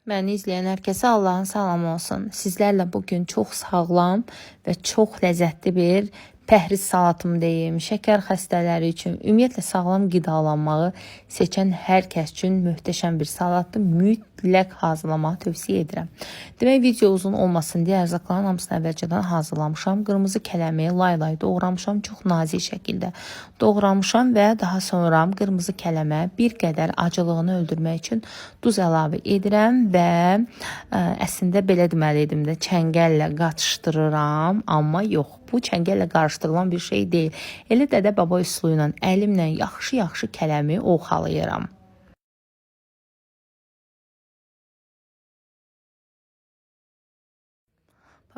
Məni izləyən hər kəsə Allahın salamı olsun. Sizlərlə bugün çox sağlam və çox ləzzətli bir pəhriz salatımdayım. Şəkər xəstələri üçün, ümumiyyətlə sağlam qidalanmağı seçən hər kəs üçün möhtəşəm bir salatdır. Mütləq hazırlamağı tövsiyə edirəm. Demək, video uzun olmasın deyə ərzaqların hamısını əvvəlcədən hazırlamışam. Qırmızı kələmi lay-lay doğramışam, çox nazik şəkildə doğramışam və daha sonra qırmızı kələmə bir qədər acılığını öldürmək üçün duz əlavə edirəm və əslində belə deməli idim də çəngəllə qaçışdırıram, amma yox. Bu çəngəllə qarışdırılan bir şey deyil. Elə dədə baba üsulu ilə əlimlə yaxşı-yaxşı kələmi ovxalayıram.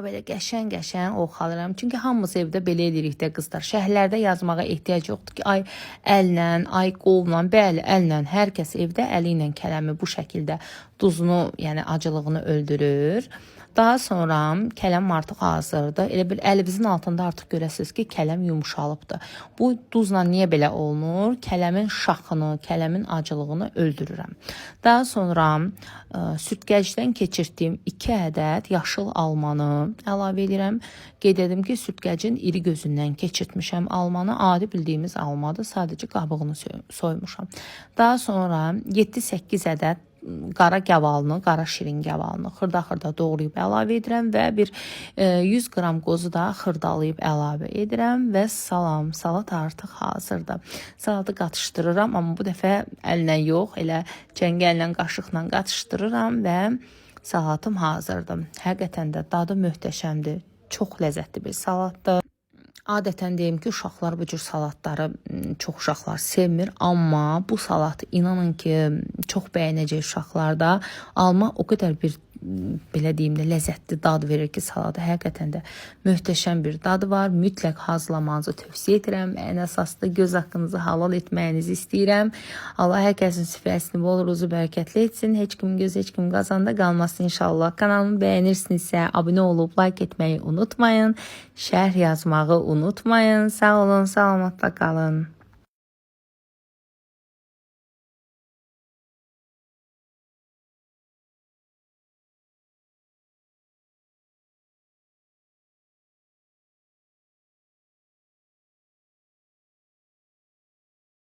Belə qəşəng-qəşəng ovxalayıram. Çünki hamımız evdə belə edirik də qızlar. Şəhərlərdə yazmağa ehtiyac yoxdur ki, ay əllə, ay qolla, bəli, əllə. Hər kəs evdə əli ilə kələmi bu şəkildə duzunu, yəni acılığını öldürür. Daha sonra kələm artıq hazırdır. Elə bir əlimizin altında artıq görəsiniz ki, kələm yumşalıbdır. Bu duzla niyə belə olunur? Kələmin şaxını, kələmin acılığını öldürürəm. Daha sonra sütgəcdən keçirdiyim 2 ədəd yaşıl almanı əlavə edirəm. Qeyd edim ki, sütgəcin iri gözündən keçirtmişəm almanı. Adi bildiyimiz almadır. Sadəcə qabığını soymuşam. Daha sonra 7-8 ədəd qara gavalını, qara şirin gavalını xırda-xırda doğrayıb əlavə edirəm və bir 100 qram qozu da xırdalayıb əlavə edirəm və salat artıq hazırdır. Salatı qatışdırıram, amma bu dəfə əllə yox, elə çəngəllə, qaşıqla qatışdırıram və salatım hazırdır. Həqiqətən də dadı möhtəşəmdir. Çox ləzzətli bir salatdır. Adətən deyim ki, uşaqlar bu cür salatları çox uşaqlar sevmir, amma bu salatı inanın ki, çox bəyənəcək uşaqlar da. Alma o qədər bir belə deyim də ləzzətli dad verir ki, salata həqiqətən də möhtəşəm bir dadı var. Mütləq hazırlamanızı tövsiyə edirəm. Ən əsaslı göz haqqınızı halal etməyinizi istəyirəm. Allah hər kəsin süfrəsini bol ruzu bərəkətli etsin. Heç kim göz, heç kim qazanda qalmasın inşallah. Kanalımı bəyənirsinizsə abunə olub like etməyi unutmayın. Şərh yazmağı unutmayın. Sağ olun, salamatla qalın.